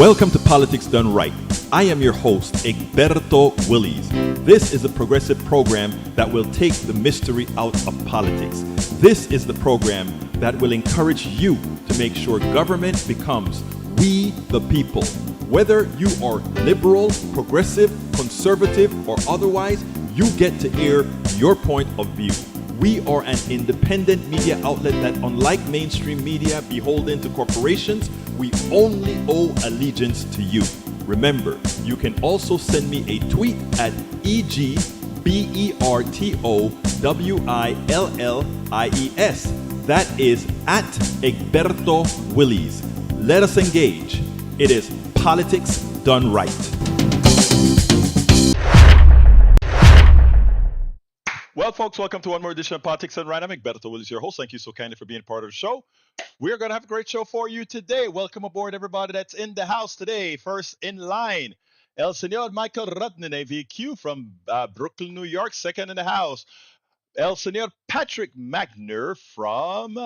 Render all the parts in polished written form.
Welcome to Politics Done Right. I am your host, Egberto Willies. This is a progressive program that will take the mystery out of politics. This is the program that will encourage you to make sure government becomes we the people. Whether you are liberal, progressive, conservative, or otherwise, you get to air your point of view. We are an independent media outlet that, unlike mainstream media beholden to corporations, we only owe allegiance to you. Remember, you can also send me a tweet at EGBERTOWILLIES. That is at Egberto Willies. Let us engage. It is Politics Done Right. Well, folks, welcome to one more edition of Politics Done Right. I'm Egberto Willies, your host. Thank you so kindly for being part of the show. We're going to have a great show for you today. Welcome aboard, everybody that's in the house today. First in line, El Señor Michael Rudnin, AVQ from Brooklyn, New York. Second in the house, El Señor Patrick Magner from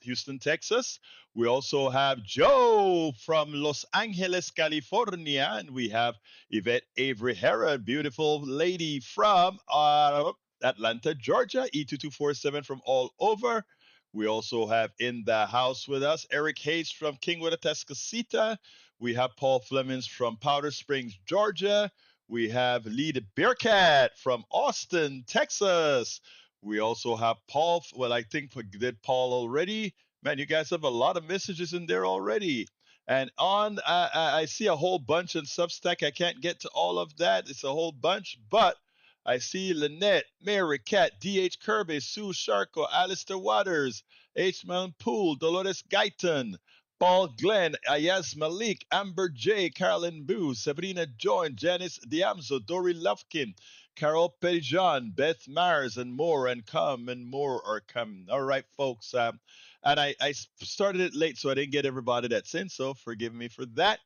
Houston, Texas. We also have Joe from Los Angeles, California. And we have Yvette Avery Herod, beautiful lady from Atlanta, Georgia. E2247 from all over. We also have in the house with us Eric Hayes from Kingwood, Atascocita. We have Paul Flemings from Powder Springs, Georgia. We have Lee the Bearcat from Austin, Texas. We also have Paul. Well, I think we did Paul already. Man, you guys have a lot of messages in there already. And on, I see a whole bunch in Substack. I can't get to all of that. It's a whole bunch, but I see Lynette, Mary Cat, D.H. Kirby, Sue Sharko, Alistair Waters, H. Mount Poole, Dolores Guyton, Paul Glenn, Ayaz Malik, Amber J, Carolyn Boo, Sabrina Joy, Janice Diamzo, Dory Lufkin, Carol Pettijohn, Beth Mars, and more, and more are coming. All right, folks. And I started it late, so I didn't get everybody that's in, so forgive me for that.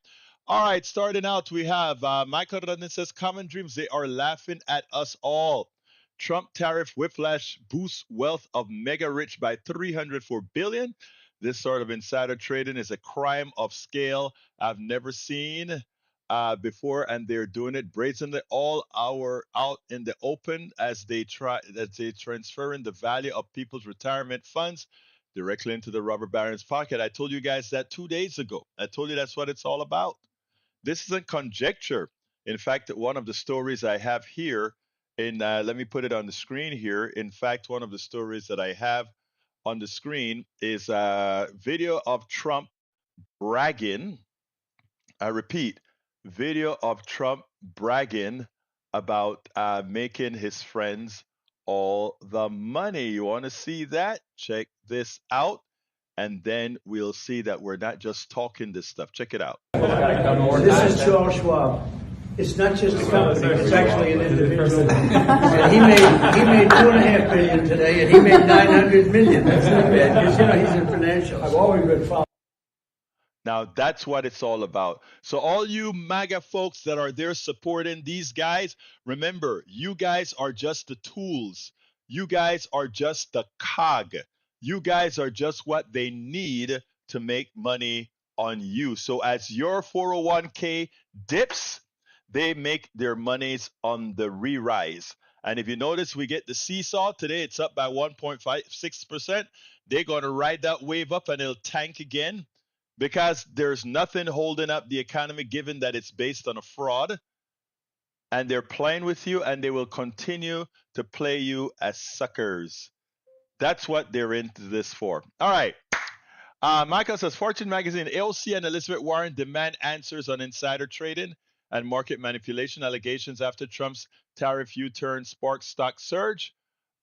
All right, starting out, we have Michael Rudnin says, common dreams, they are laughing at us all. Trump tariff whiplash boosts wealth of mega rich by $304 billion. This sort of insider trading is a crime of scale I've never seen before, and they're doing it brazenly all out in the open as they transferring the value of people's retirement funds directly into the robber baron's pocket. I told you guys that 2 days ago. I told you that's what it's all about. This isn't conjecture. In fact, one of the stories I have here, let me put it on the screen here. In fact, one of the stories that I have on the screen is a video of Trump bragging. I repeat, video of Trump bragging about making his friends all the money. You want to see that? Check this out. And then we'll see that we're not just talking this stuff. Check it out. This is Charles Schwab. It's not just a company, it's actually an individual. And he made $2.5 billion today, and he made $900 million. That's not bad, because he's in financials. I've always been following. Now, that's what it's all about. So all you MAGA folks that are there supporting these guys, remember, you guys are just the tools. You guys are just the cog. You guys are just what they need to make money on you. So as your 401k dips, they make their monies on the re-rise. And if you notice, we get the seesaw today. It's up by 1.56%. They're going to ride that wave up and it'll tank again because there's nothing holding up the economy given that it's based on a fraud. And they're playing with you and they will continue to play you as suckers. That's what they're into this for. All right. Michael says, Fortune Magazine, AOC and Elizabeth Warren demand answers on insider trading and market manipulation allegations after Trump's tariff U-turn sparked stock surge.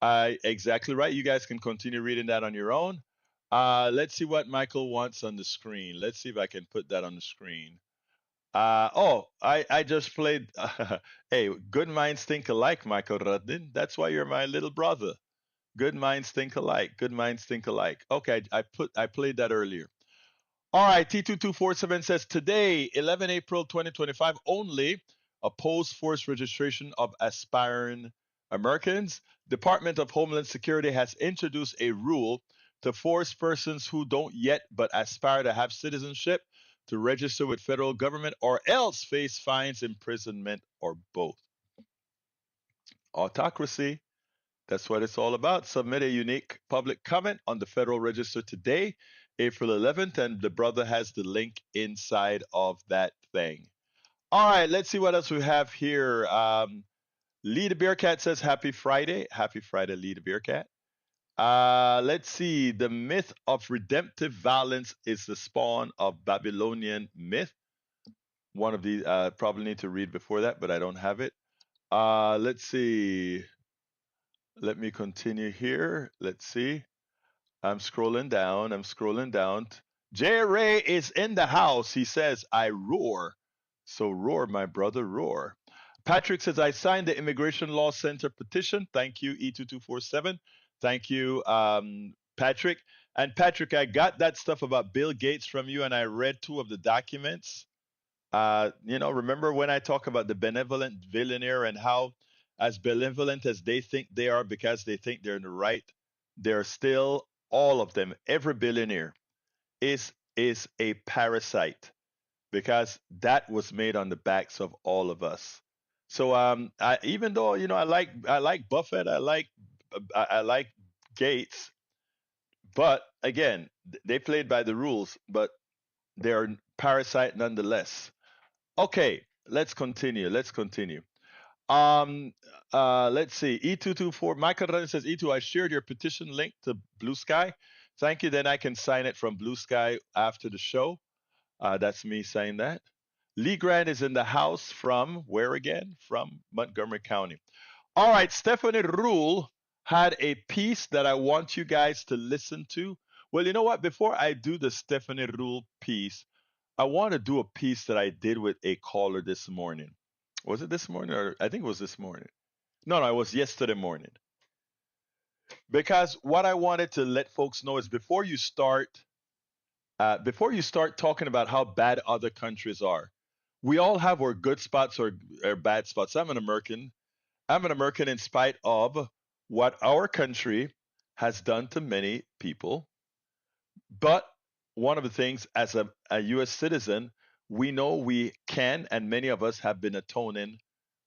Exactly right. You guys can continue reading that on your own. Let's see what Michael wants on the screen. Let's see if I can put that on the screen. I just played. Hey, good minds think alike, Michael Rudnin. That's why you're my little brother. Good minds think alike. Good minds think alike. Okay, I played that earlier. All right, T2247 says today, 11 April 2025, only oppose forced registration of aspiring Americans. Department of Homeland Security has introduced a rule to force persons who don't yet but aspire to have citizenship to register with federal government or else face fines, imprisonment, or both. Autocracy. That's what it's all about. Submit a unique public comment on the Federal Register today, April 11th, and the brother has the link inside of that thing. All right, let's see what else we have here. Lee the Bearcat says, Happy Friday. Happy Friday, Lee the Bearcat. Let's see. The myth of redemptive violence is the spawn of Babylonian myth. One of these, probably need to read before that, but I don't have it. Let's see. Let me continue here. Let's see. I'm scrolling down. J. Ray is in the house. He says, I roar. So roar, my brother, roar. Patrick says, I signed the Immigration Law Center petition. Thank you, E2247. Thank you, Patrick. And Patrick, I got that stuff about Bill Gates from you, and I read 2 of the documents. Remember when I talk about the benevolent billionaire and how, as benevolent as they think they are because they think they're in the right, they're still, all of them, every billionaire is a parasite, because that was made on the backs of all of us. So even though I like Buffett, I like Gates, but again, they played by the rules, but they're parasite nonetheless. Okay, let's continue. Let's see. E224, Michael Ryan says, E2, I shared your petition link to Blue Sky. Thank you. Then I can sign it from Blue Sky after the show. That's me saying that. Lee Grant is in the house from where again? From Montgomery County. All right, Stephanie Rule had a piece that I want you guys to listen to. Well, you know what? Before I do the Stephanie Rule piece, I want to do a piece that I did with a caller this morning. Was it this morning? Or I think it was this morning. No, it was yesterday morning. Because what I wanted to let folks know is before you start talking about how bad other countries are, we all have our good spots or bad spots. I'm an American in spite of what our country has done to many people. But one of the things, as a U.S. citizen, we know we can, and many of us have been atoning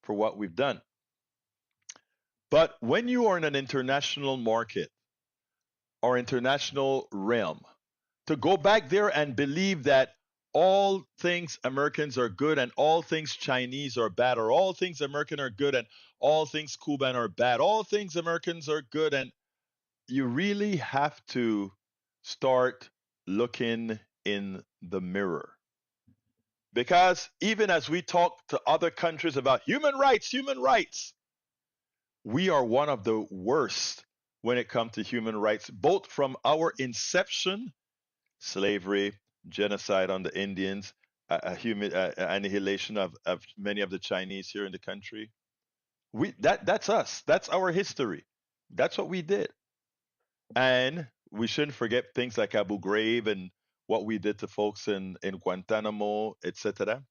for what we've done. But when you are in an international market or international realm, to go back there and believe that all things Americans are good and all things Chinese are bad, or all things American are good and all things Cuban are bad, all things Americans are good, and you really have to start looking in the mirror. Because even as we talk to other countries about human rights, we are one of the worst when it comes to human rights, both from our inception, slavery, genocide on the Indians, annihilation of many of the Chinese here in the country. That's us. That's our history. That's what we did. And we shouldn't forget things like Abu Ghraib and what we did to folks in Guantanamo, etc.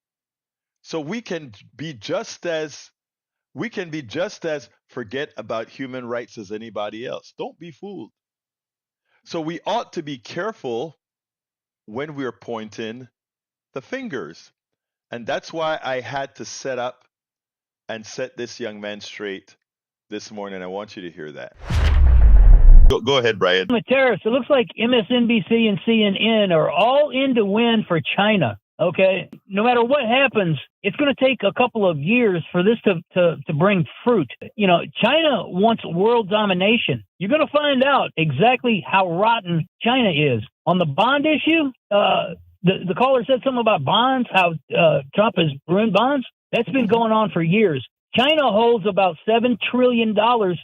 So we can be just as forget about human rights as anybody else. Don't be fooled. So we ought to be careful when we're pointing the fingers. And that's why I had to set this young man straight this morning. I want you to hear that. Go ahead, Brian. The tariffs, it looks like MSNBC and CNN are all in to win for China. Okay, no matter what happens, it's going to take a couple of years for this to bring fruit. China wants world domination. You're going to find out exactly how rotten China is. On the bond issue, the caller said something about bonds, how Trump has ruined bonds. That's been going on for years. China holds about $7 trillion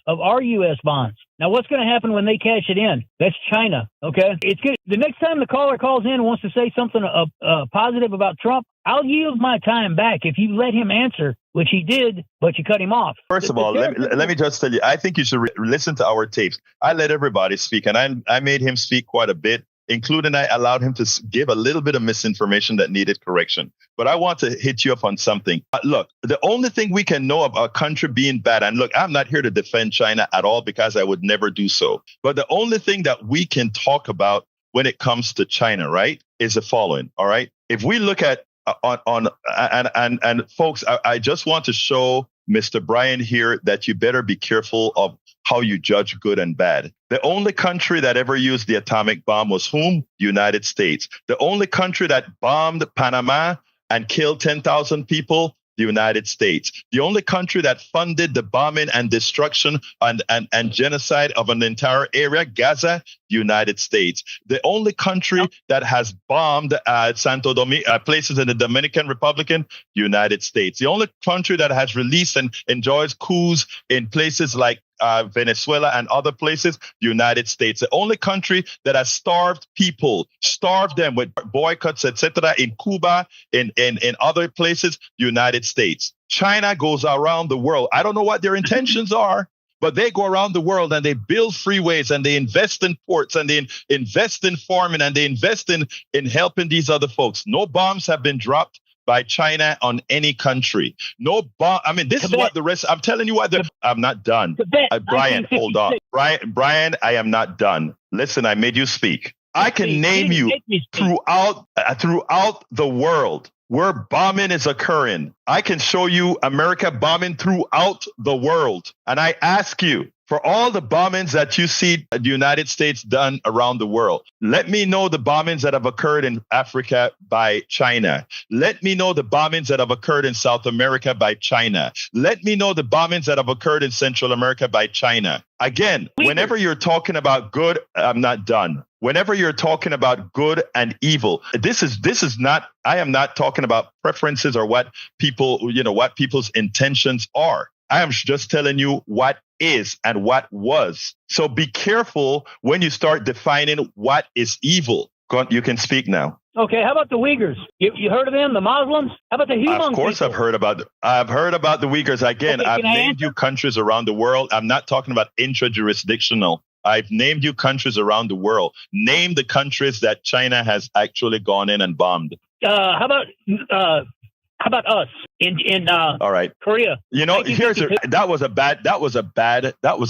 of our U.S. bonds. Now, what's going to happen when they cash it in? That's China, okay? It's good. The next time the caller calls in and wants to say something positive about Trump, I'll yield my time back if you let him answer, which he did, but you cut him off. First of all, let me just tell you, I think you should listen to our tapes. I let everybody speak, and I made him speak quite a bit, including I allowed him to give a little bit of misinformation that needed correction. But I want to hit you up on something. Look, the only thing we can know about a country being bad, and look, I'm not here to defend China at all because I would never do so. But the only thing that we can talk about when it comes to China, right, is the following, all right? if we look at and folks, I just want to show Mr. Brian here that you better be careful of how you judge good and bad. The only country that ever used the atomic bomb was whom? United States. The only country that bombed Panama and killed 10,000 people, the United States. The only country that funded the bombing and destruction and genocide of an entire area, Gaza, the United States. The only country that has bombed Santo Domingo, places in the Dominican Republic, the United States. The only country that has released and enjoys coups in places like Venezuela and other places, the United States. The only country that has starved people, starved them with boycotts, etc., in Cuba, in other places, the United States. China goes around the world. I don't know what their intentions are, but they go around the world and they build freeways and they invest in ports and they invest in farming and they invest in helping these other folks. No bombs have been dropped by China on any country. No bomb. I mean, this is what the rest. I'm telling you what. I'm not done. Brian, hold on. Brian, I am not done. Listen, I made you speak. I can name you throughout the world where bombing is occurring. I can show you America bombing throughout the world. And I ask you, for all the bombings that you see the United States done around the world, let me know the bombings that have occurred in Africa by China. Let me know the bombings that have occurred in South America by China. Let me know the bombings that have occurred in Central America by China. Again, whenever you're talking about good, I'm not done. Whenever you're talking about good and evil, this is not, I am not talking about preferences or what people's intentions are. I am just telling you what is and what was. So be careful when you start defining what is evil. You can speak now. Okay, how about the Uyghurs? You heard of them, the Muslims? How about the Hmong Of course, people? I've heard about the Uyghurs. Again, Okay, I've named you countries around the world. I'm not talking about intra-jurisdictional. I've named you countries around the world. Name the countries that China has actually gone in and bombed. How about us in all right, Korea? You know, that was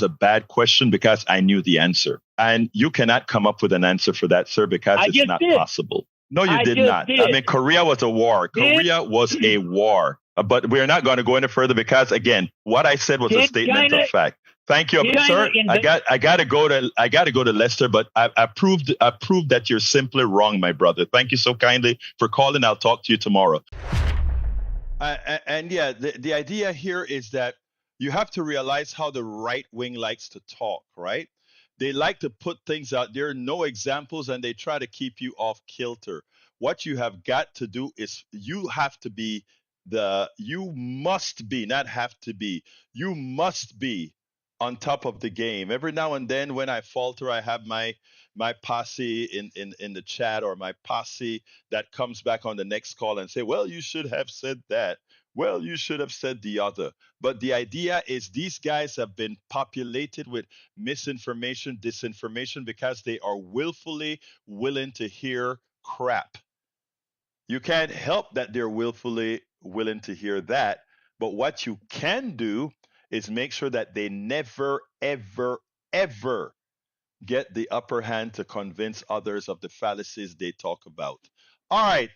a bad question because I knew the answer, and you cannot come up with an answer for that, sir, because it's not possible. No, you did not. I mean, Korea was a war. Korea was a war. But we're not going to go any further because, again, what I said was a statement of fact. Thank you, sir. I gotta go to Lester, but I proved that you're simply wrong, my brother. Thank you so kindly for calling. I'll talk to you tomorrow. And yeah, the idea here is that you have to realize how the right wing likes to talk, right? They like to put things out there, no examples, and they try to keep you off kilter. What you have got to do is you must be on top of the game. Every now and then when I falter, I have my posse in the chat, or my posse that comes back on the next call and say, well, you should have said that. Well, you should have said the other. But the idea is these guys have been populated with misinformation, disinformation, because they are willfully willing to hear crap. You can't help that they're willfully willing to hear that. But what you can do is make sure that they never, ever, ever get the upper hand to convince others of the fallacies they talk about. All right,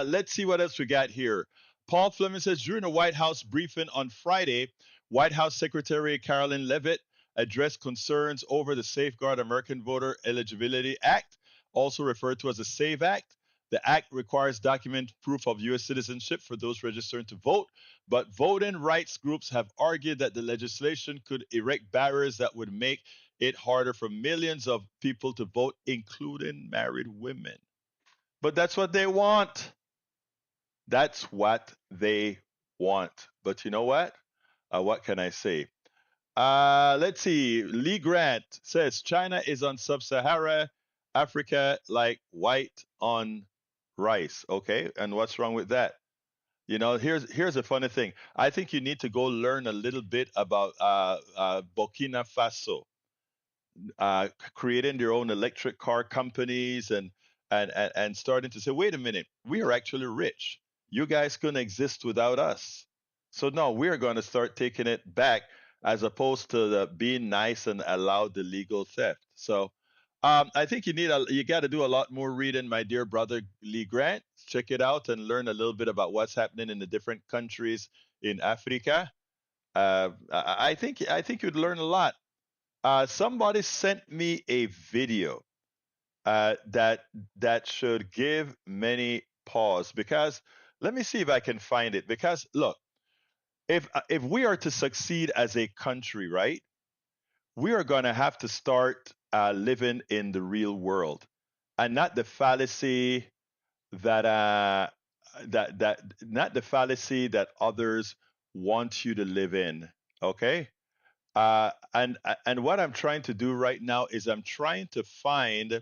let's see what else we got here. Paul Fleming says, during a White House briefing on Friday, White House Secretary Carolyn Leavitt addressed concerns over the Safeguard American Voter Eligibility Act, also referred to as the SAVE Act. The act requires document proof of U.S. citizenship for those registering to vote, but voting rights groups have argued that the legislation could erect barriers that would make it harder for millions of people to vote, including married women. But that's what they want. That's what they want. But you know what? What can I say? Let's see. Lee Grant says China is on sub-Sahara Africa like white on rice. Okay, and what's wrong with that? You know, here's a funny thing. I think you need to go learn a little bit about Burkina Faso, creating their own electric car companies and starting to say, wait a minute, we are actually rich. You guys couldn't exist without us. So no, we're going to start taking it back as opposed to being nice and allow the legal theft. So I think you got to do a lot more reading, my dear brother Lee Grant. Check it out and learn a little bit about what's happening in the different countries in Africa. I think you'd learn a lot. Somebody sent me a video that should give many pause, because let me see if I can find it. Because look, if we are to succeed as a country, right, we are going to have to start living in the real world, and not the fallacy that not the fallacy that others want you to live in. Okay. And what I'm trying to do right now is I'm trying to find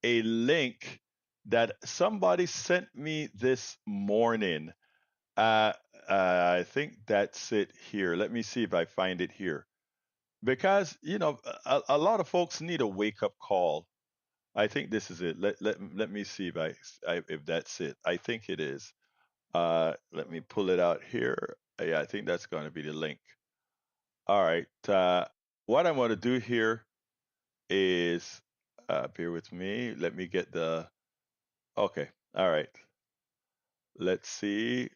a link that somebody sent me this morning. Uh, I think that's it here. Let me see if I find it here. Because, a lot of folks need a wake up call. I think this is it. Let me see if that's it. I think it is. Let me pull it out here. Yeah, I think that's going to be the link. All right. What I'm going to do here is, bear with me. Let me get the. Okay. All right. Let's see.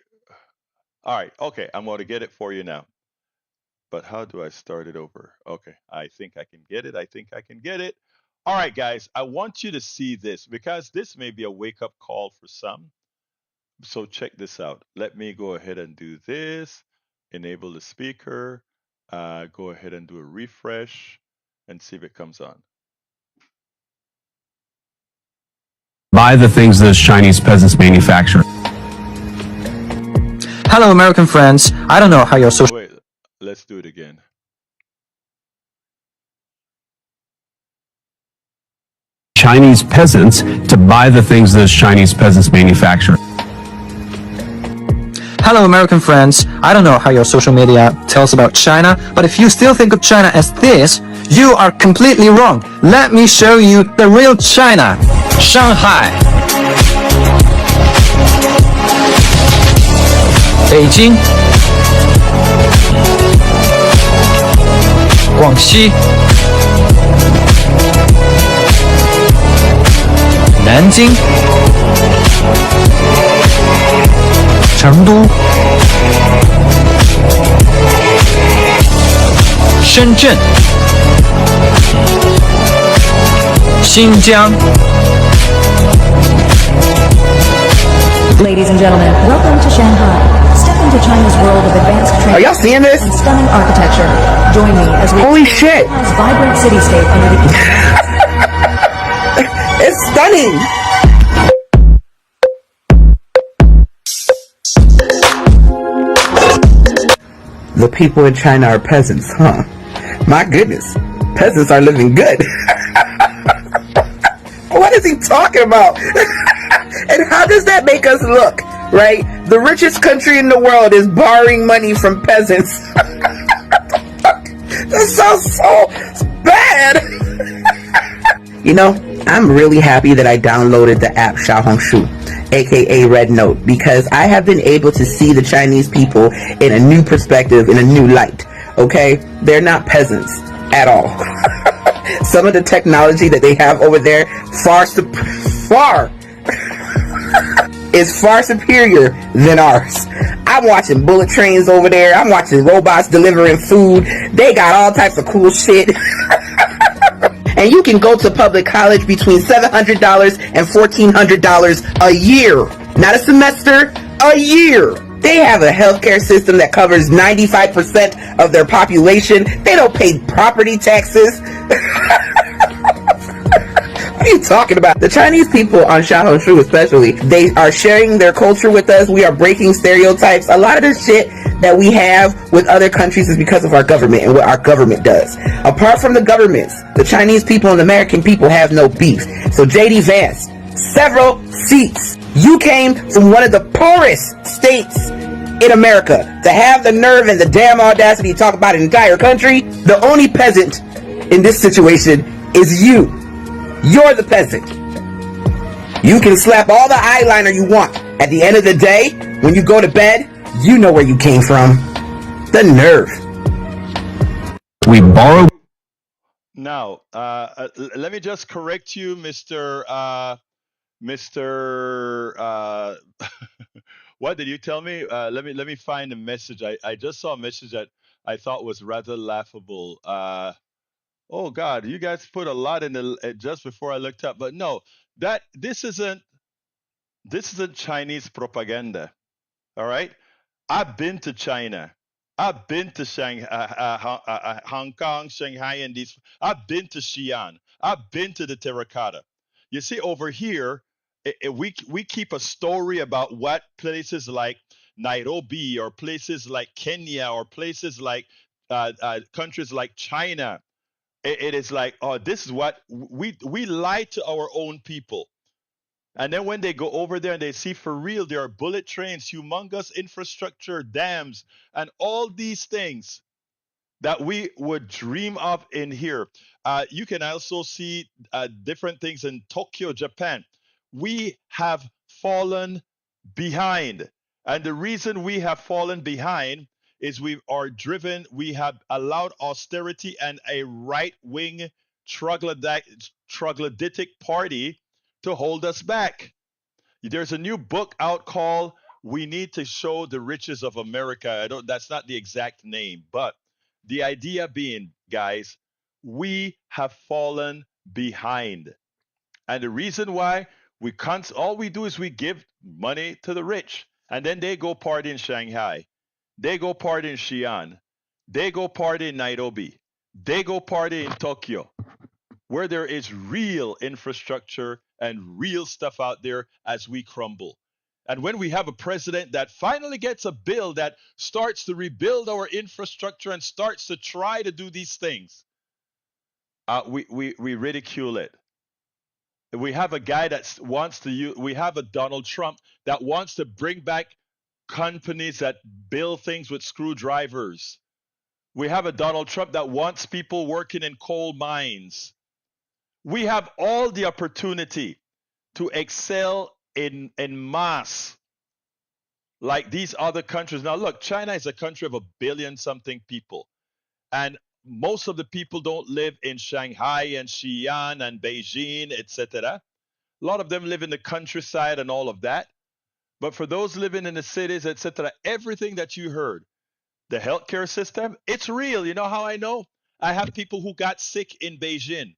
All right. Okay. I'm going to get it for you now. But how do I start it over? Okay. I think I can get it. I think I can get it. All right, guys. I want you to see this, because this may be a wake up call for some. So check this out. Let me go ahead and do this. Enable the speaker. Go ahead and do a refresh and see if it comes on. Buy the things those Chinese peasants manufacture. Hello, American friends. I don't know how your social... Wait, let's do it again. Chinese peasants to buy the things those Chinese peasants manufacture. Hello, American friends. I don't know how your social media tells about China, but if you still think of China as this, you are completely wrong. Let me show you the real China. Shanghai, Beijing, Guangxi, Nanjing, Chengdu, Shenzhen, Xinjiang. Ladies and gentlemen, welcome to Shanghai. Step into China's world of advanced trade. Are y'all seeing this? And stunning architecture. Join me as we Holy shit! Shanghai's vibrant cityscape under the It's stunning! The people in China are peasants, huh? My goodness, peasants are living good. What is he talking about? And how does that make us look, right? The richest country in the world is borrowing money from peasants. That sounds so bad. You know, I'm really happy that I downloaded the app Xiaohongshu, aka Red Note, because I have been able to see the Chinese people in a new perspective, in a new light. Okay? They're not peasants at all. Some of the technology that they have over there is far superior than ours. I'm watching bullet trains over there. I'm watching robots delivering food. They got all types of cool shit. And you can go to public college between $700 and $1,400 a year. Not a semester, a year. They have a healthcare system that covers 95% of their population. They don't pay property taxes. What are you talking about? The Chinese people on Xiaohongshu especially, they are sharing their culture with us. We are breaking stereotypes. A lot of the shit that we have with other countries is because of our government and what our government does. Apart from the governments, the Chinese people and the American people have no beef. So JD Vance, several seats. You came from one of the poorest states in America to have the nerve and the damn audacity to talk about an entire country. The only peasant in this situation is you. You're the peasant. You can slap all the eyeliner you want. At the end of the day, when you go to bed, you know where you came from. The nerve. We borrow. Now, let me just correct you, Mr. What did you tell me? Let me find a message. I just saw a message that I thought was rather laughable. Oh God, you guys put a lot in the just before I looked up, but no, that this isn't Chinese propaganda. All right, I've been to China. I've been to Shanghai, Hong Kong, Shanghai, and these. I've been to Xi'an. I've been to the Terracotta. You see, over here, we keep a story about what places like Nairobi or places like Kenya or places like countries like China. It is like, oh, this is what we lie to our own people. And then when they go over there and they see for real, there are bullet trains, humongous infrastructure, dams, and all these things that we would dream of in here. You can also see different things in Tokyo, Japan. We have fallen behind. And the reason we have fallen behind is we have allowed austerity and a right wing troglodytic party to hold us back. There's a new book out called "We Need to Show the Riches of America." That's not the exact name, but the idea being, guys, we have fallen behind. And the reason why all we do is we give money to the rich, and then they go party in Shanghai, they go party in Xi'an, they go party in Nairobi, they go party in Tokyo, where there is real infrastructure and real stuff out there as we crumble. And when we have a president that finally gets a bill that starts to rebuild our infrastructure and starts to try to do these things, we ridicule it. We have a guy that wants to use, we have a Donald Trump that wants to bring back companies that build things with screwdrivers. We have a Donald Trump that wants people working in coal mines. We have all the opportunity to excel in mass like these other countries. Now, look, China is a country of 1 billion something people. And most of the people don't live in Shanghai and Xi'an and Beijing, etc. A lot of them live in the countryside and all of that. But for those living in the cities, etc., everything that you heard, the healthcare system, it's real. You know how I know? I have people who got sick in Beijing.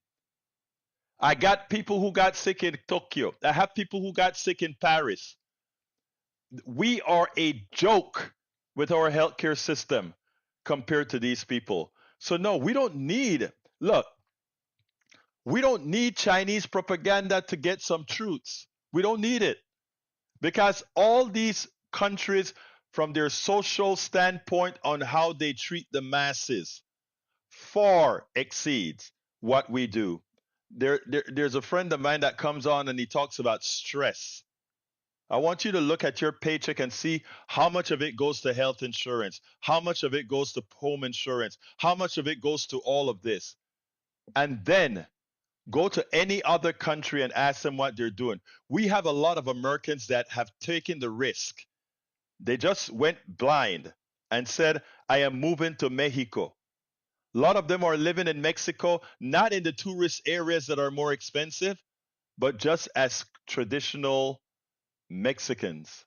I got people who got sick in Tokyo. I have people who got sick in Paris. We are a joke with our healthcare system compared to these people. So no, we don't need Chinese propaganda to get some truths. We don't need it. Because all these countries, from their social standpoint on how they treat the masses, far exceeds what we do. There's a friend of mine that comes on and he talks about stress. I want you to look at your paycheck and see how much of it goes to health insurance, how much of it goes to home insurance, how much of it goes to all of this. And then go to any other country and ask them what they're doing. We have a lot of Americans that have taken the risk. They just went blind and said, I am moving to Mexico. A lot of them are living in Mexico, not in the tourist areas that are more expensive, but just as traditional Mexicans.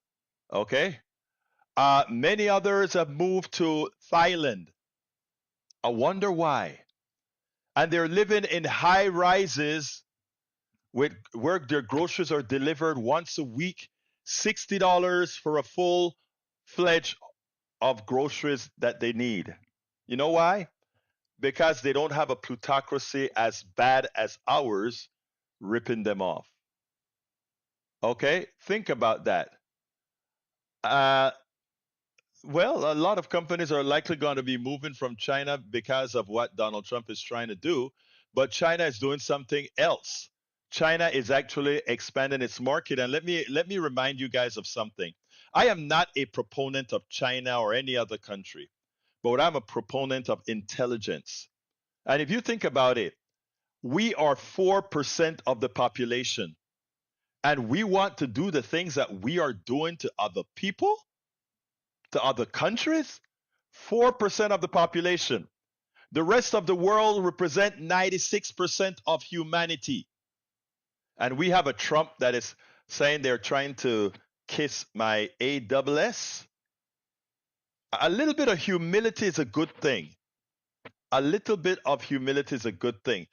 Okay? Many others have moved to Thailand. I wonder why. And they're living in high rises where their groceries are delivered once a week, $60 for a full fledged of groceries that they need. You know why? Because they don't have a plutocracy as bad as ours ripping them off. Okay? Think about that. Well, a lot of companies are likely going to be moving from China because of what Donald Trump is trying to do, but China is doing something else. China is actually expanding its market, and let me remind you guys of something. I am not a proponent of China or any other country, but I'm a proponent of intelligence. And if you think about it, we are 4% of the population, and we want to do the things that we are doing to other people, to other countries. 4% of the population. The rest of the world represent 96% of humanity. And we have a Trump that is saying they're trying to kiss my AWS. A little bit of humility is a good thing. A little bit of humility is a good thing.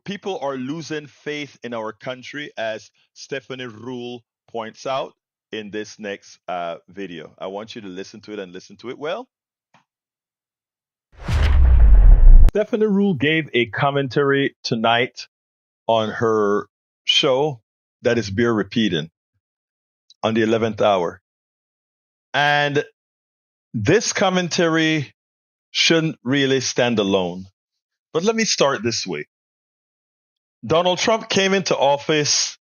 People are losing faith in our country, as Stephanie Rule points out in this next video. I want you to listen to it and listen to it well. Stephanie Rule gave a commentary tonight on her show that is beer repeating on the 11th hour. And this commentary shouldn't really stand alone. But let me start this way. Donald Trump came into office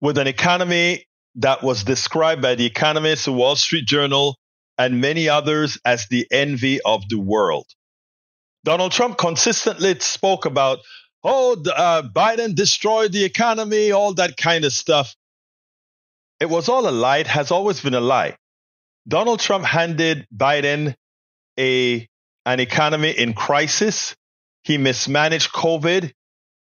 with an economy that was described by The Economist, the Wall Street Journal, and many others as the envy of the world. Donald Trump consistently spoke about, Biden destroyed the economy, all that kind of stuff. It was all a lie. It has always been a lie. Donald Trump handed Biden an economy in crisis. He mismanaged COVID.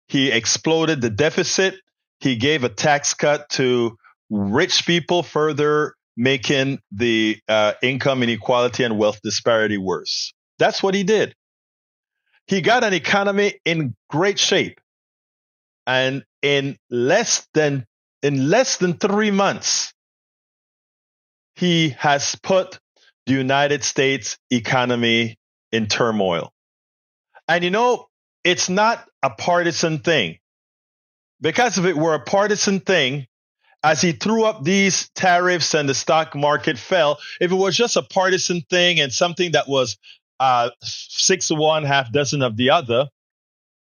He exploded the deficit. He gave a tax cut to rich people, further making the income inequality and wealth disparity worse. That's what he did. He got an economy in great shape. And in less than 3 months, he has put the United States economy in turmoil. And it's not a partisan thing. Because if it were a partisan thing, as he threw up these tariffs and the stock market fell, if it was just a partisan thing and something that was 6 of one, half dozen of the other,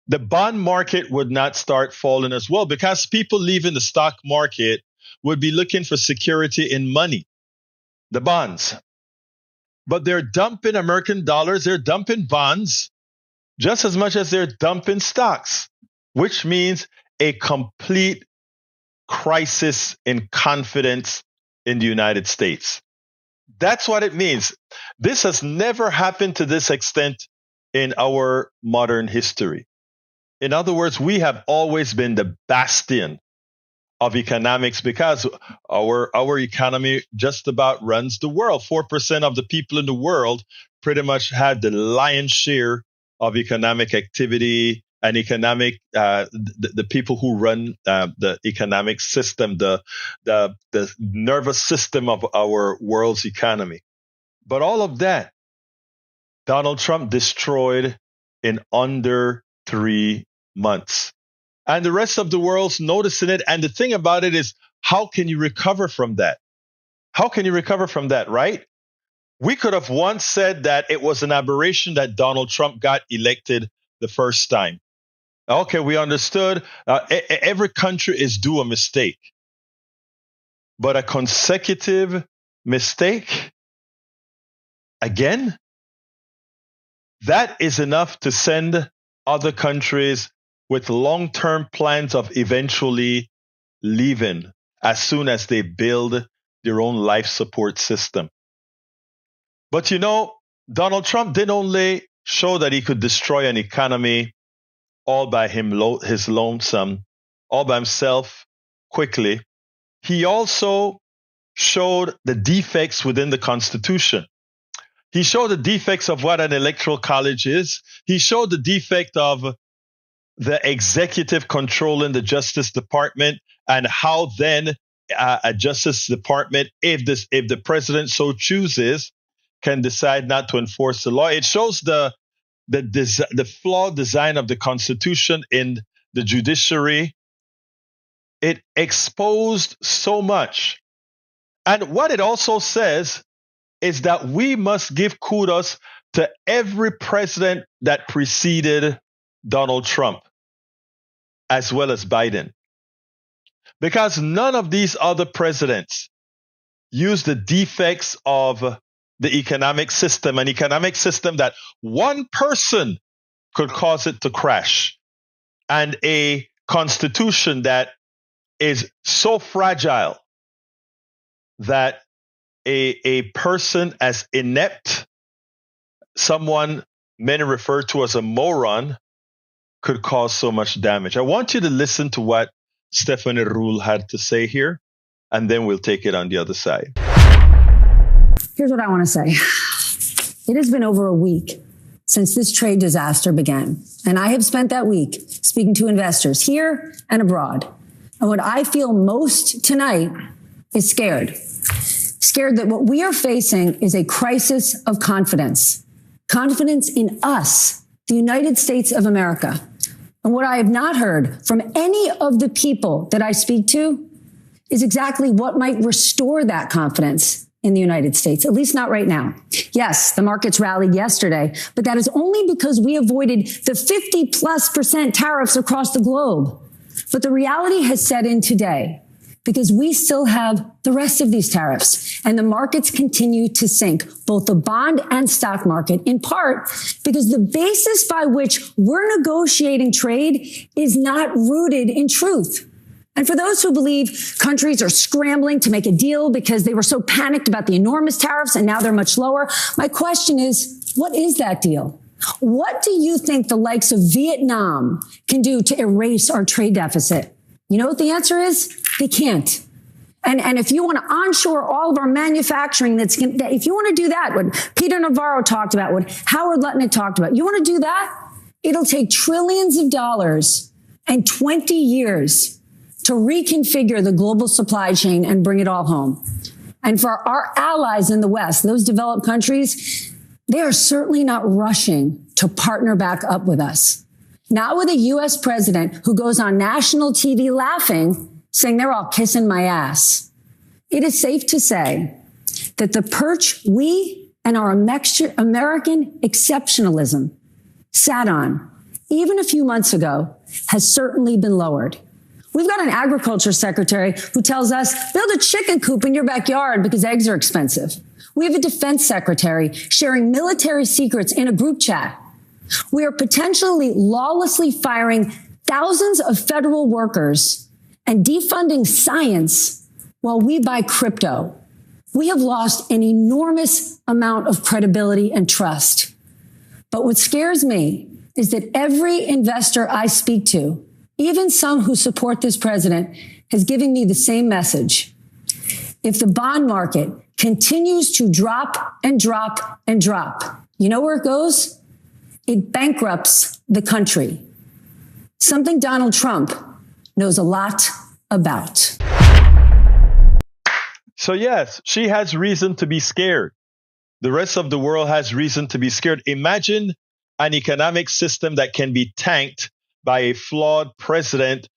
the bond market would not start falling as well, because people leaving the stock market would be looking for security in money, the bonds. But they're dumping American dollars, they're dumping bonds just as much as they're dumping stocks, which means a complete crisis in confidence in the United States. That's what it means. This has never happened to this extent in our modern history. In other words, we have always been the bastion of economics because our economy just about runs the world. 4% of the people in the world pretty much had the lion's share of economic activity and economic, the people who run the economic system, the nervous system of our world's economy. But all of that, Donald Trump destroyed in under 3 months. And the rest of the world's noticing it. And the thing about it is, how can you recover from that? How can you recover from that, right? We could have once said that it was an aberration that Donald Trump got elected the first time. Okay, we understood. Every country is due a mistake. But a consecutive mistake, again, that is enough to send other countries with long-term plans of eventually leaving as soon as they build their own life support system. But Donald Trump didn't only show that he could destroy an economy all by his lonesome, all by himself quickly. He also showed the defects within the Constitution. He showed the defects of what an electoral college is. He showed the defect of the executive controlling the Justice Department, and how then a Justice Department, if the president so chooses, can decide not to enforce the law. It shows the flawed design of the Constitution in the judiciary. It exposed so much. And what it also says is that we must give kudos to every president that preceded Donald Trump, as well as Biden. Because none of these other presidents used the defects of the economic system, an economic system that one person could cause it to crash, and a constitution that is so fragile that a person as inept, someone many refer to as a moron could cause so much damage. I want you to listen to what Stephanie Ruhle had to say here, and then we'll take it on the other side. Here's what I want to say. It has been over a week since this trade disaster began, and I have spent that week speaking to investors here and abroad. And what I feel most tonight is scared. Scared that what we are facing is a crisis of confidence. Confidence in us, the United States of America. And what I have not heard from any of the people that I speak to is exactly what might restore that confidence in the United States, at least not right now. Yes, the markets rallied yesterday, but that is only because we avoided the 50+% tariffs across the globe. But the reality has set in today because we still have the rest of these tariffs and the markets continue to sink, both the bond and stock market, in part because the basis by which we're negotiating trade is not rooted in truth. And for those who believe countries are scrambling to make a deal because they were so panicked about the enormous tariffs and now they're much lower, my question is, what is that deal? What do you think the likes of Vietnam can do to erase our trade deficit? You know what the answer is? They can't. And if you want to onshore all of our manufacturing, if you want to do that, what Peter Navarro talked about, what Howard Lutnick talked about, you want to do that? It'll take trillions of dollars and 20 years to reconfigure the global supply chain and bring it all home. And for our allies in the West, those developed countries, they are certainly not rushing to partner back up with us. Not with a U.S. president who goes on national TV laughing, saying they're all kissing my ass. It is safe to say that the perch we and our American exceptionalism sat on, even a few months ago, has certainly been lowered. We've got an agriculture secretary who tells us, build a chicken coop in your backyard because eggs are expensive. We have a defense secretary sharing military secrets in a group chat. We are potentially lawlessly firing thousands of federal workers and defunding science while we buy crypto. We have lost an enormous amount of credibility and trust. But what scares me is that every investor I speak to, even some who support this president, has given me the same message. If the bond market continues to drop and drop and drop, you know where it goes? It bankrupts the country. Something Donald Trump knows a lot about. So yes, she has reason to be scared. The rest of the world has reason to be scared. Imagine an economic system that can be tanked by a flawed president,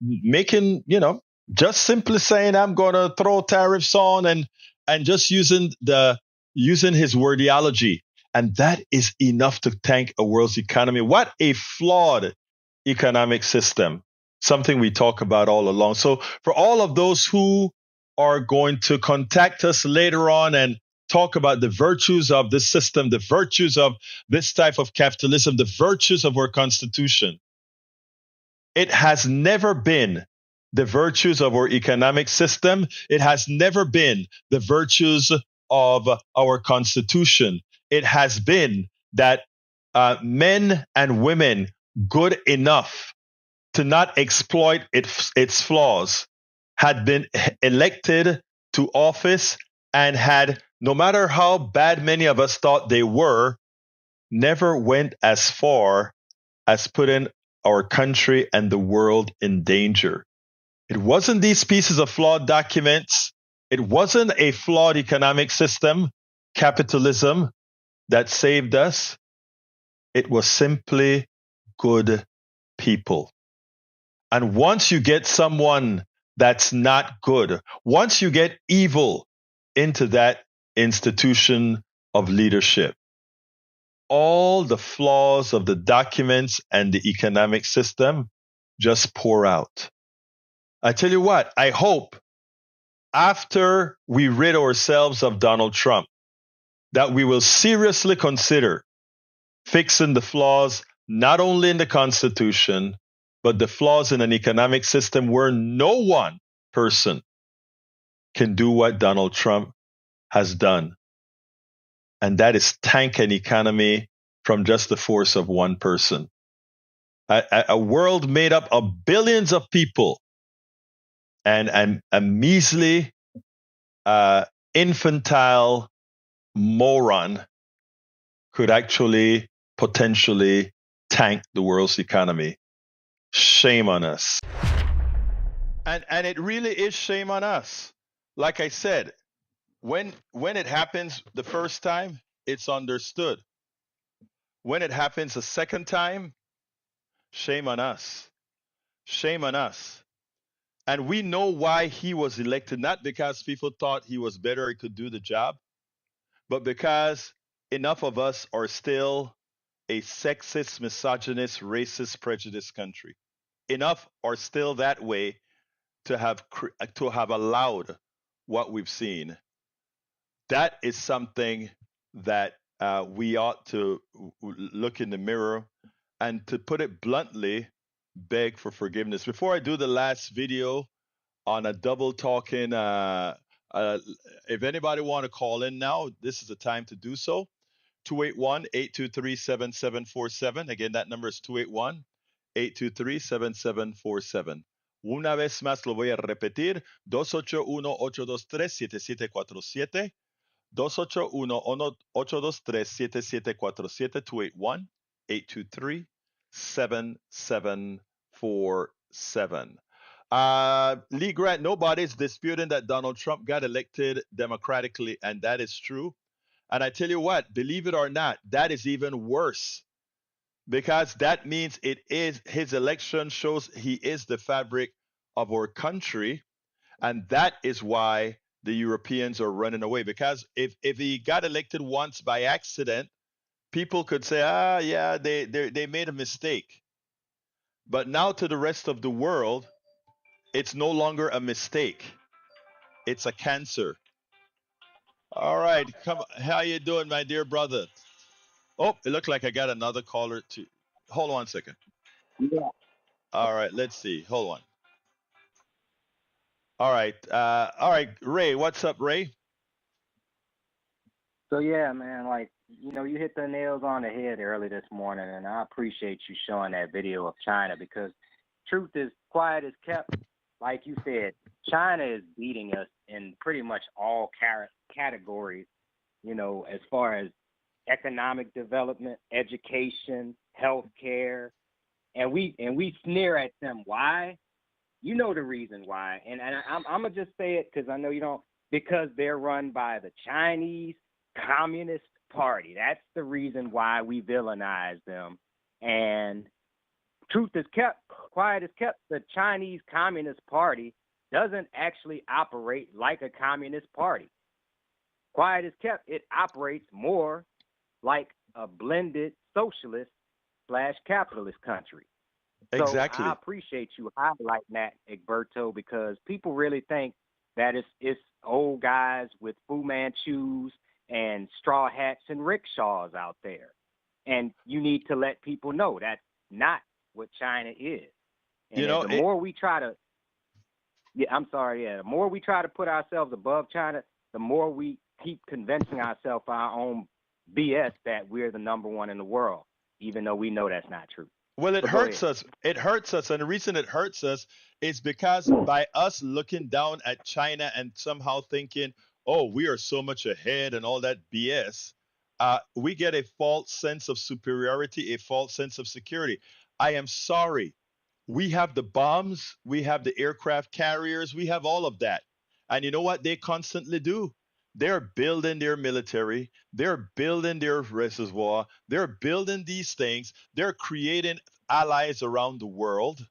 making, just simply saying, I'm going to throw tariffs on and just using his wordiology. And that is enough to tank a world's economy. What a flawed economic system. Something we talk about all along. So for all of those who are going to contact us later on and talk about the virtues of this system, the virtues of this type of capitalism, the virtues of our Constitution, it has never been the virtues of our economic system. It has never been the virtues of our Constitution. It has been that men and women good enough to not exploit its flaws had been elected to office and had, no matter how bad many of us thought they were, never went as far as putting our country and the world in danger. It wasn't these pieces of flawed documents. It wasn't a flawed economic system, capitalism, that saved us. It was simply good people. And once you get someone that's not good, once you get evil into that institution of leadership, all the flaws of the documents and the economic system just pour out. I tell you what, I hope after we rid ourselves of Donald Trump, that we will seriously consider fixing the flaws not only in the Constitution, but the flaws in an economic system where no one person can do what Donald Trump has done. And that is tank an economy from just the force of one person. A world made up of billions of people, and a measly, infantile moron could actually potentially tank the world's economy. Shame on us. And it really is shame on us. Like I said, when it happens the first time, it's understood. When it happens a second time, shame on us. Shame on us. And we know why he was elected, not because people thought he was better, he could do the job, but because enough of us are still a sexist, misogynist, racist, prejudiced country. Enough are still that way to have allowed what we've seen. That is something that we ought to look in the mirror and, to put it bluntly, beg for forgiveness. Before I do the last video on a double talking, if anybody want to call in now, this is the time to do so. 281-823-7747. Again, that number is 281-823-7747. Una vez más lo voy a repetir, 281-823-7747. 281-823-7747, 281-823-7747. Lee Grant, nobody's disputing that Donald Trump got elected democratically, and that is true. And I tell you what, believe it or not, that is even worse, because that means his election shows he is the fabric of our country, and that is why the Europeans are running away. Because if he got elected once by accident, people could say, yeah, they made a mistake. But now to the rest of the world, it's no longer a mistake. It's a cancer. All right, how you doing, my dear brother? Oh, it looked like I got another caller too. Hold on a second. Yeah. All right, let's see. Hold on. All right, Ray. What's up, Ray? So yeah, man, like, you hit the nails on the head early this morning, and I appreciate you showing that video of China, because truth is quiet is kept. Like you said, China is beating us in pretty much all categories, as far as economic development, education, healthcare, and we sneer at them. Why? You know the reason why, and I'm gonna just say it because I know you don't. Because they're run by the Chinese Communist Party. That's the reason why we villainize them. And truth is kept, quiet is kept. The Chinese Communist Party doesn't actually operate like a communist party. Quiet is kept. It operates more like a blended socialist / capitalist country. Exactly. So I appreciate you highlighting that, Egberto, because people really think that it's old guys with Fu Manchus and straw hats and rickshaws out there. And you need to let people know that's not what China is. And the more we try to the more we try to put ourselves above China, the more we keep convincing ourselves our own BS that we're the number one in the world, even though we know that's not true. Well, it hurts us. It hurts us. And the reason it hurts us is because by us looking down at China and somehow thinking, oh, we are so much ahead and all that BS, we get a false sense of superiority, a false sense of security. I am sorry. We have the bombs, we have the aircraft carriers, we have all of that. And you know what they constantly do? They're building their military, they're building their reservoir, they're building these things, they're creating allies around the world.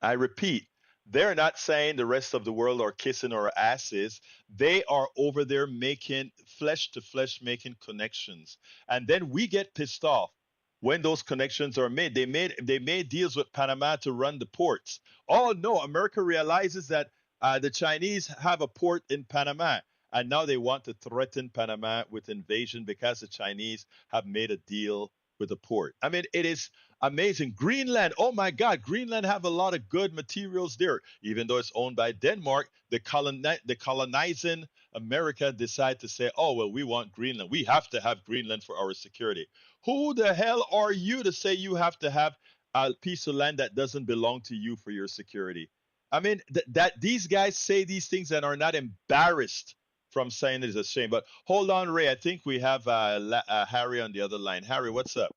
I repeat, they're not saying the rest of the world are kissing our asses. They are over there making flesh to flesh, making connections. And then we get pissed off when those connections are made. They made deals with Panama to run the ports. Oh no, America realizes that the Chinese have a port in Panama. And now they want to threaten Panama with invasion because the Chinese have made a deal with the port. I mean, it is Amazing. Greenland. Oh my God. Greenland have a lot of good materials there. Even though it's owned by Denmark, the colonizing America decide to say, oh, well, we want Greenland. We have to have Greenland for our security. Who the hell are you to say you have to have a piece of land that doesn't belong to you for your security? I mean, that these guys say these things and are not embarrassed from saying it is a shame. But hold on, Ray. I think we have Harry on the other line. Harry, what's up?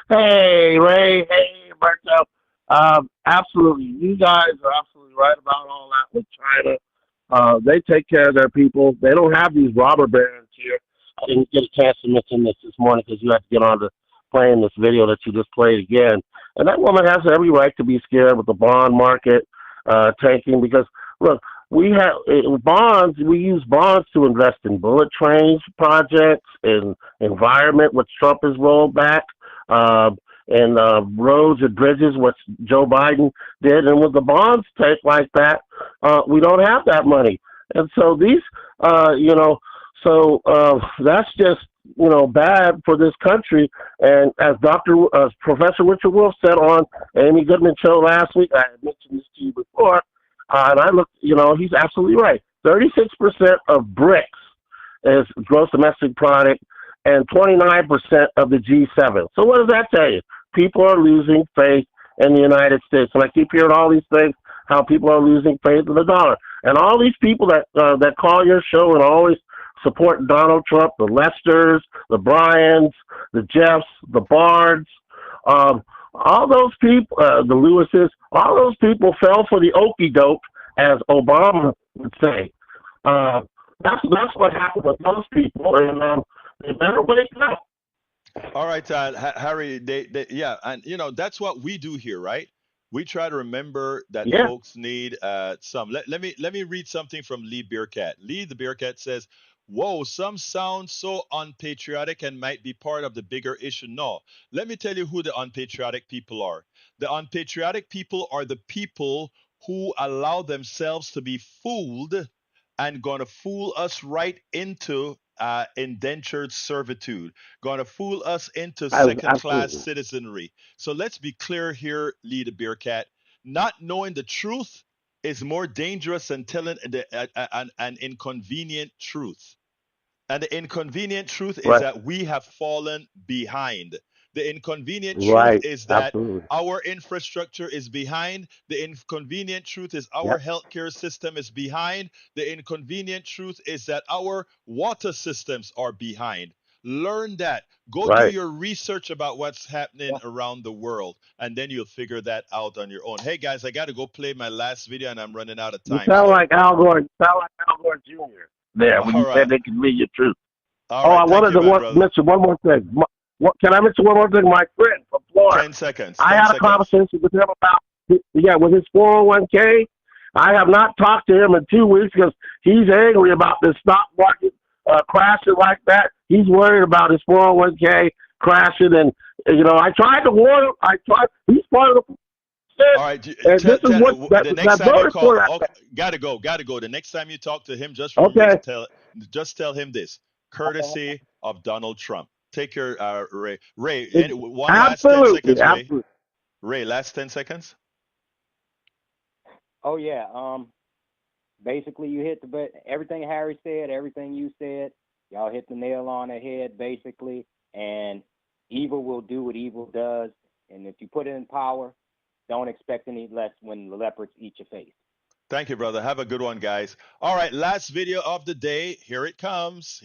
Hey, Ray. Hey, Marco. Absolutely. You guys are absolutely right about all that with China. They take care of their people. They don't have these robber barons here. I didn't get a chance to mention this morning because you had to get on to playing this video that you just played again. And that woman has every right to be scared with the bond market tanking because, look, we have bonds. We use bonds to invest in bullet trains projects, in environment, which Trump has rolled back, and roads and bridges, which Joe Biden did. And with the bonds take like that, we don't have that money. And so these, that's just, bad for this country. And as Professor Richard Wolff said on Amy Goodman's show last week, I had mentioned this to you before, and I looked, he's absolutely right. 36% of BRICS is gross domestic product and 29% of the G7. So what does that tell you? People are losing faith in the United States. And I keep hearing all these things, how people are losing faith in the dollar. And all these people that call your show and always support Donald Trump, the Lesters, the Bryans, the Jeffs, the Bards, all those people, the Lewises, all those people fell for the okie doke, as Obama would say. That's what happened with those people, and they better wake up. All right, Harry. Yeah, and that's what we do here, right? We try to remember that folks need some. Let me read something from Lee Bearcat. Lee the Bearcat says, "Whoa, some sound so unpatriotic and might be part of the bigger issue." No, let me tell you who the unpatriotic people are. The unpatriotic people are the people who allow themselves to be fooled and gonna fool us right into indentured servitude, gonna fool us into second-class citizenry. So let's be clear here, Lee the Bearcat. Not knowing the truth is more dangerous than telling an inconvenient truth. And the inconvenient truth is that we have fallen behind. The inconvenient truth is that our infrastructure is behind. The inconvenient truth is our healthcare system is behind. The inconvenient truth is that our water systems are behind. Learn that. Go do your research about what's happening around the world, and then you'll figure that out on your own. Hey, guys, I got to go play my last video, and I'm running out of time. You sound like Al Gore. Jr. there when you said they can read your truth. I wanted to mention one more thing. Can I mention one more thing? My friend from Florida. 10 seconds. I had a conversation with him about, with his 401k. I have not talked to him in 2 weeks because he's angry about the stock market crashing like that. He's worried about his 401k crashing. And, I tried to warn him. He's part of the. All right. The next time you call, gotta go. The next time you talk to him, just tell him this: courtesy of Donald Trump. Take care, Ray. Ray, last 10 seconds. Ray, last 10 seconds. Oh yeah. Basically, you hit everything Harry said, everything you said. Y'all hit the nail on the head, basically. And evil will do what evil does. And if you put it in power, don't expect any less when the leopards eat your face. Thank you, brother. Have a good one, guys. All right, last video of the day. Here it comes.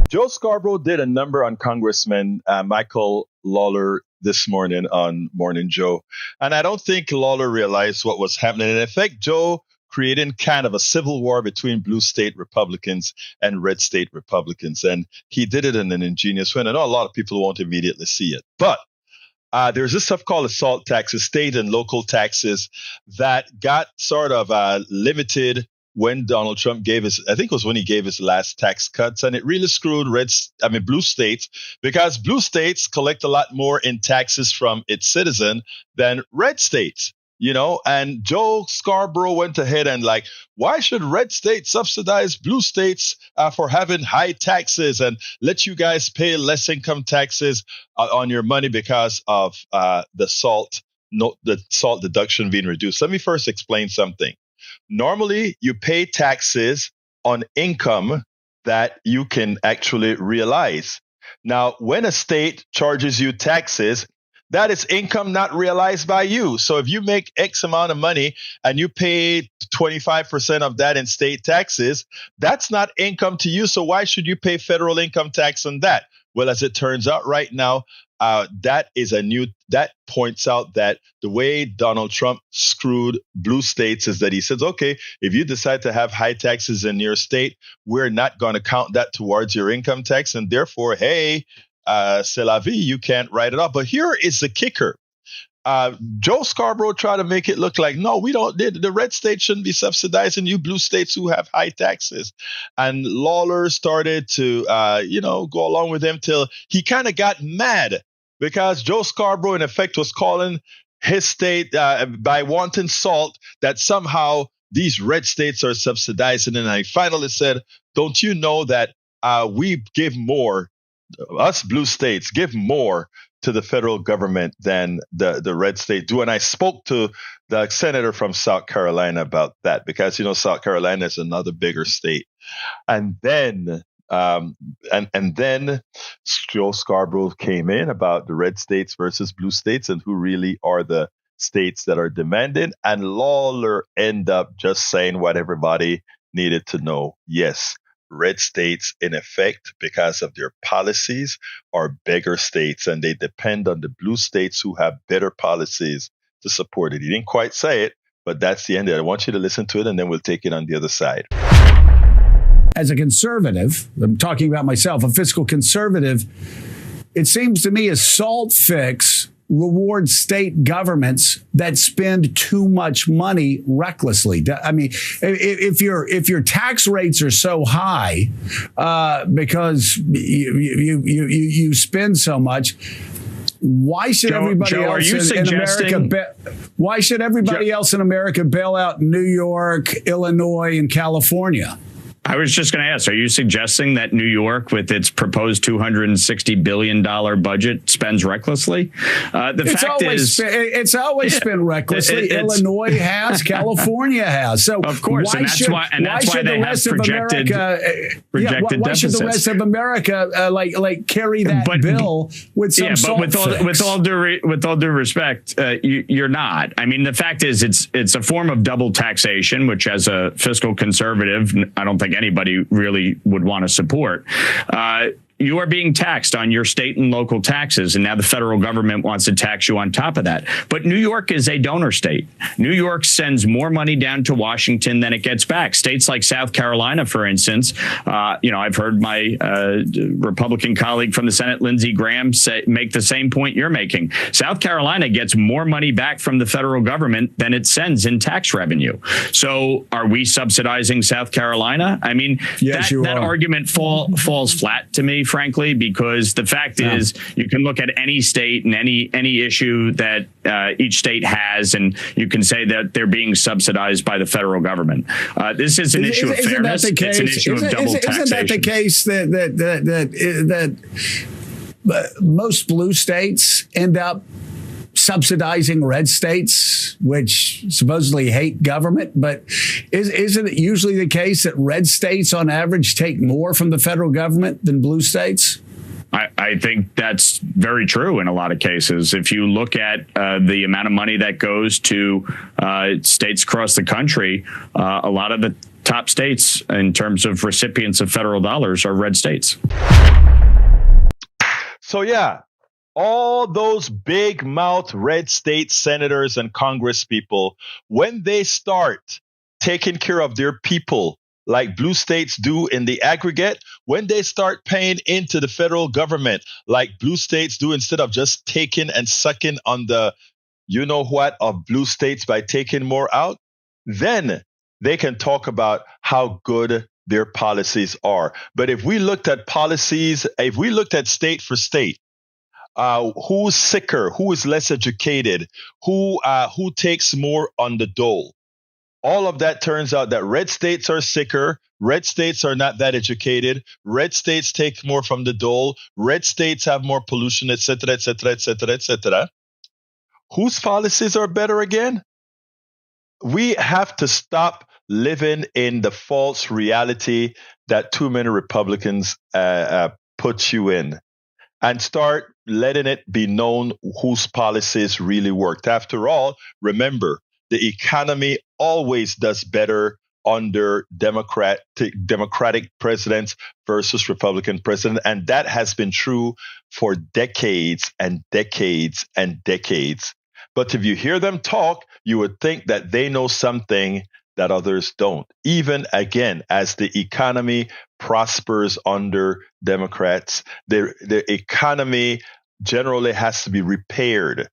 Joe Scarborough did a number on Congressman Michael Lawler this morning on Morning Joe. And I don't think Lawler realized what was happening. In effect, Joe creating kind of a civil war between blue state Republicans and red state Republicans. And he did it in an ingenious way. And I know a lot of people won't immediately see it. But there's this stuff called assault taxes, state and local taxes, that got sort of limited when Donald Trump gave I think it was when he gave his last tax cuts, and it really screwed blue states, because blue states collect a lot more in taxes from its citizen than red states. And Joe Scarborough went ahead and like, why should red states subsidize blue states for having high taxes and let you guys pay less income taxes on your money because of the salt deduction being reduced? Let me first explain something. Normally, you pay taxes on income that you can actually realize. Now, when a state charges you taxes, that is income not realized by you. So if you make X amount of money and you pay 25% of that in state taxes, that's not income to you. So why should you pay federal income tax on that? Well, as it turns out right now, that points out that the way Donald Trump screwed blue states is that he says, okay, if you decide to have high taxes in your state, we're not going to count that towards your income tax. And therefore, hey, c'est la vie, you can't write it off. But here is the kicker. Joe Scarborough tried to make it look like, no, we don't. The red states shouldn't be subsidizing you blue states who have high taxes. And Lawler started to, go along with him till he kind of got mad because Joe Scarborough, in effect, was calling his state by wanting salt that somehow these red states are subsidizing. And I finally said, don't you know that we give more? Us blue states give more to the federal government than the red state do. And I spoke to the senator from South Carolina about that because, South Carolina is another bigger state. And then then Joe Scarborough came in about the red states versus blue states and who really are the states that are demanding. And Lawler ended up just saying what everybody needed to know. Yes. Red states, in effect, because of their policies, are bigger states, and they depend on the blue states who have better policies to support it. He didn't quite say it, but that's the end of it. I want you to listen to it, and then we'll take it on the other side. As a conservative, I'm talking about myself, a fiscal conservative, it seems to me a SALT fix rewards state governments that spend too much money recklessly. I mean, if your tax rates are so high because you spend so much, why should everybody else in America? Why should everybody else in America bail out New York, Illinois, and California? I was just going to ask, are you suggesting that New York, with its proposed $260 billion budget, spends recklessly? It's always spent recklessly. Illinois has, California has. So of course, why should the rest of America carry that bill with some salt fix? With all due respect, you're not. I mean, the fact is, it's a form of double taxation, which, as a fiscal conservative, I don't think anybody really would want to support. You are being taxed on your state and local taxes, and now the federal government wants to tax you on top of that. But New York is a donor state. New York sends more money down to Washington than it gets back. States like South Carolina, for instance, I've heard my Republican colleague from the Senate, Lindsey Graham, make the same point you're making. South Carolina gets more money back from the federal government than it sends in tax revenue. So are we subsidizing South Carolina? I mean, yes, that argument falls flat to me, frankly, because the fact is you can look at any state and any issue that each state has, and you can say that they're being subsidized by the federal government. This is an issue of fairness. It's an issue of double taxation. Isn't that the case that most blue states end up subsidizing red states, which supposedly hate government? But isn't it usually the case that red states on average take more from the federal government than blue states? I think that's very true in a lot of cases. If you look at the amount of money that goes to states across the country, a lot of the top states in terms of recipients of federal dollars are red states. So, yeah. All those big mouth red state senators and Congress people, when they start taking care of their people like blue states do in the aggregate, when they start paying into the federal government like blue states do, instead of just taking and sucking on the of blue states by taking more out, then they can talk about how good their policies are. But if we looked at policies, if we looked at state for state, who's sicker, who is less educated, who takes more on the dole. All of that turns out that red states are sicker, red states are not that educated, red states take more from the dole, red states have more pollution, etc., etc., etc., etc. Whose policies are better again? We have to stop living in the false reality that too many Republicans put you in, and start letting it be known whose policies really worked. After all, remember, the economy always does better under Democratic presidents versus Republican president, and that has been true for decades and decades and decades. But if you hear them talk, you would think that they know something that others don't. Even again, as the economy prospers under Democrats, the economy generally has to be repaired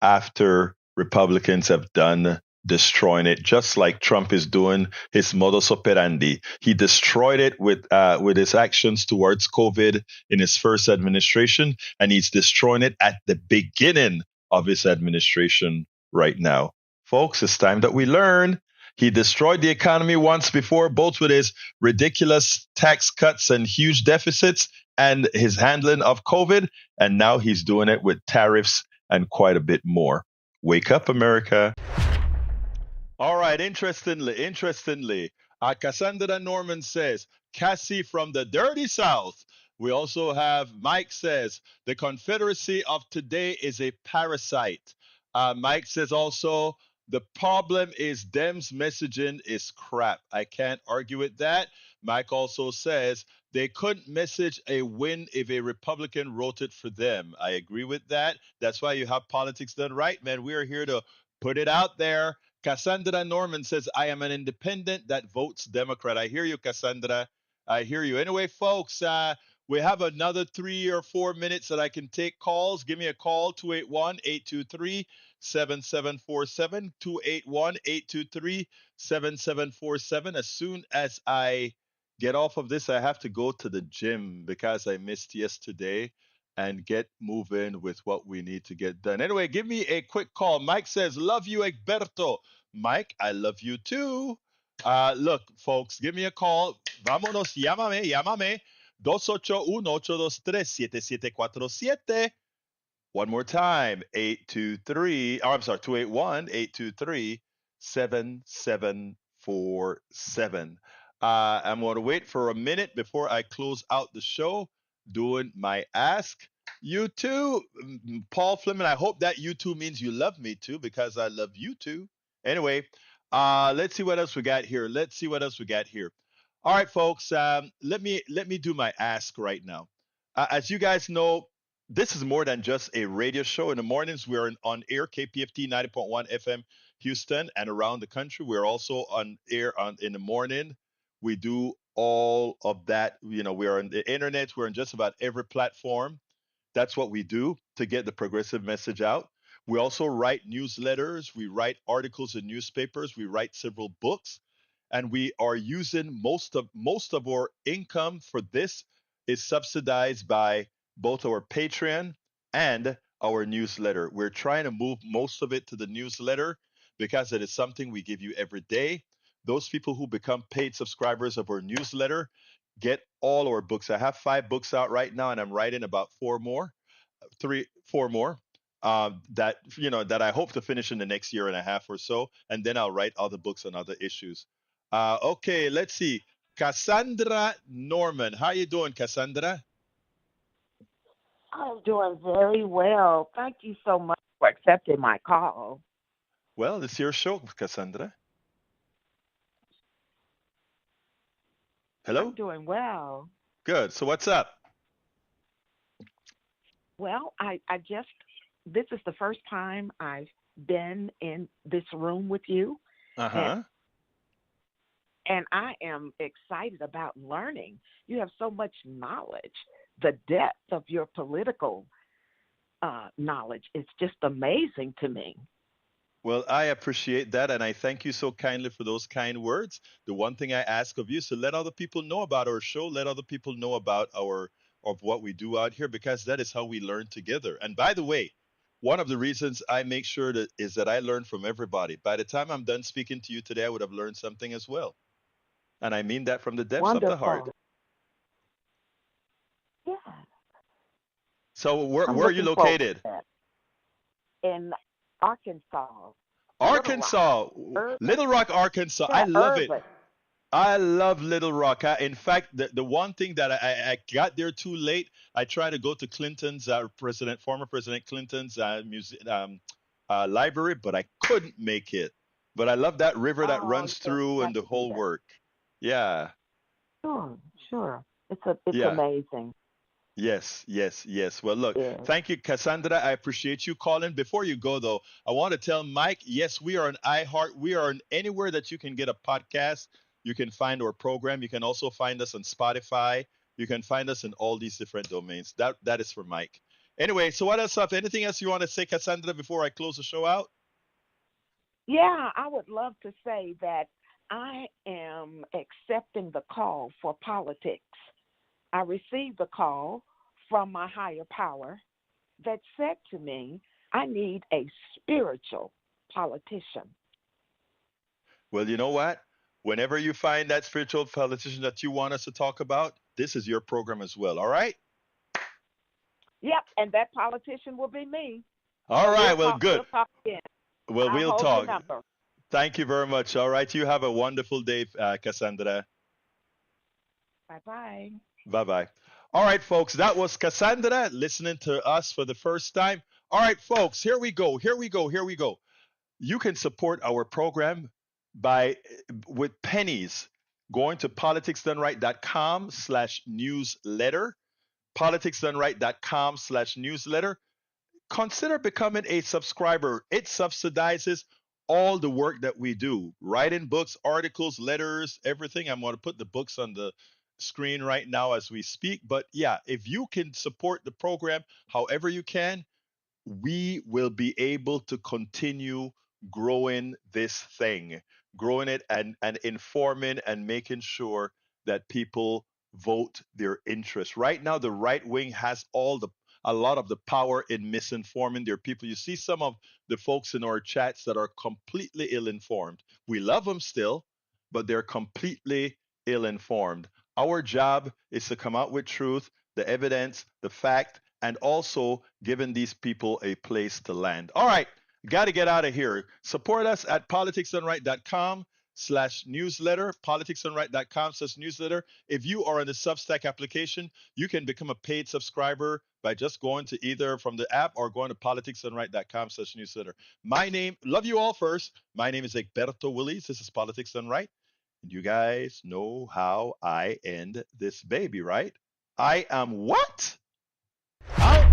after Republicans have done destroying it, just like Trump is doing his modus operandi. He destroyed it with his actions towards COVID in his first administration, and he's destroying it at the beginning of his administration right now. Folks, it's time that we learn. He destroyed the economy once before, both with his ridiculous tax cuts and huge deficits and his handling of COVID, and now he's doing it with tariffs and quite a bit more. Wake up, America. All right, interestingly, Cassandra Norman says, Cassie from the dirty South. We also have Mike says, the Confederacy of today is a parasite. Mike says also, the problem is Dems' messaging is crap. I can't argue with that. Mike also says, they couldn't message a win if a Republican wrote it for them. I agree with that. That's why you have politics done right, man. We are here to put it out there. Cassandra Norman says, I am an independent that votes Democrat. I hear you, Cassandra. I hear you. Anyway, folks, we have another 3 or 4 minutes that I can take calls. Give me a call, 281-823-7747, 281-823-7747. As soon as I get off of this, I have to go to the gym because I missed yesterday and get moving with what we need to get done. Anyway, give me a quick call. Mike says, love you, Egberto. Mike, I love you too. Look, folks, give me a call. Vámonos, llámame. 281-823-7747. One more time, 281-823-7747. I'm going to wait for a minute before I close out the show doing my ask. You too, Paul Fleming. I hope that you too means you love me too, because I love you too. Anyway, let's see what else we got here. All right, folks. Let me do my ask right now. As you guys know, this is more than just a radio show. In the mornings, we're on air, KPFT 90.1 FM, Houston, and around the country. We're also on air in the morning. We do all of that. We're on the internet. We're on just about every platform. That's what we do to get the progressive message out. We also write newsletters. We write articles in newspapers. We write several books, and we are using most of our income for this is subsidized by both our Patreon and our newsletter. We're trying to move most of it to the newsletter because it is something we give you every day. Those people who become paid subscribers of our newsletter get all our books. I have 5 books out right now, and I'm writing about 4 more that I hope to finish in the next year and a half or so, and then I'll write other books on other issues. Okay, let's see. Cassandra Norman, how you doing, Cassandra? I'm doing very well. Thank you so much for accepting my call. Well, it's your show, Cassandra. Hello? I'm doing well. Good. So what's up? Well, this is the first time I've been in this room with you. Uh-huh. And I am excited about learning. You have so much knowledge. The depth of your political knowledge is just amazing to me. Well, I appreciate that, and I thank you so kindly for those kind words. The one thing I ask of you is to let other people know about our show, let other people know about our of what we do out here, because that is how we learn together. And by the way, one of the reasons I make sure that is that I learn from everybody. By the time I'm done speaking to you today, I would have learned something as well. And I mean that from the depths of the heart. Yeah. So where are you located? In Arkansas. Arkansas. Little Rock, Arkansas. I love it. I love Little Rock. In fact, the one thing that I got there too late, I tried to go to Clinton's, former President Clinton's library, but I couldn't make it. But I love that river that runs through and the whole work. Yeah. Sure. It's amazing. Yes. Well, look, thank you, Cassandra. I appreciate you calling. Before you go, though, I want to tell Mike, yes, we are on iHeart. We are on anywhere that you can get a podcast. You can find our program. You can also find us on Spotify. You can find us in all these different domains. That is for Mike. Anyway, so what else? Anything else you want to say, Cassandra, before I close the show out? Yeah, I would love to say that I am accepting the call for politics. I received a call from my higher power that said to me, I need a spiritual politician. Well, you know what? Whenever you find that spiritual politician that you want us to talk about, this is your program as well. All right? Yep, and that politician will be me. All right. Well, good. We'll talk again. Well, we'll hold talk. your number. Thank you very much. All right. You have a wonderful day, Cassandra. Bye-bye. Bye-bye. All right, folks. That was Cassandra listening to us for the first time. All right, folks. Here we go. You can support our program with pennies, going to politicsdoneright.com/newsletter, politicsdoneright.com/newsletter. Consider becoming a subscriber. It subsidizes all the work that we do, writing books, articles, letters, everything. I'm going to put the books on the screen right now as we speak. But yeah, if you can support the program however you can, we will be able to continue growing this thing, growing it and informing and making sure that people vote their interest. Right now, the right wing has a lot of the power in misinforming their people. You see some of the folks in our chats that are completely ill-informed. We love them still, but they're completely ill-informed. Our job is to come out with truth, the evidence, the fact, and also giving these people a place to land. All right, got to get out of here. Support us at politicsdoneright.com/newsletter, politicsdoneright.com/newsletter. If you are in the Substack application, you can become a paid subscriber by just going to either from the app or going to politicsdoneright.com/newsletter. My name, love you all first. My name is Egberto Willies. This is Politics Done Right. And you guys know how I end this baby, right? I am what? Out.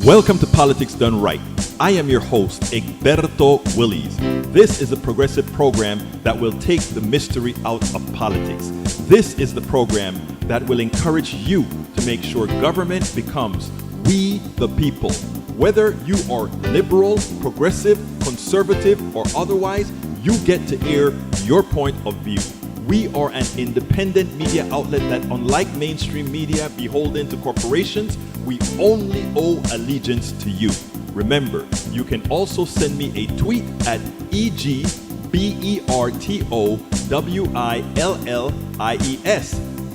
Welcome to Politics Done Right. I am your host, Egberto Willies. This is a progressive program that will take the mystery out of politics. This is the program that will encourage you to make sure government becomes we the people. Whether you are liberal, progressive, conservative, or otherwise, you get to air your point of view. We are an independent media outlet that, unlike mainstream media beholden to corporations, we only owe allegiance to you. Remember, you can also send me a tweet at EGBERTOWILLIES.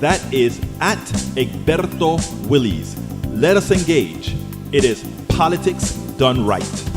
That is at Egberto Willies. Let us engage. It is Politics Done Right.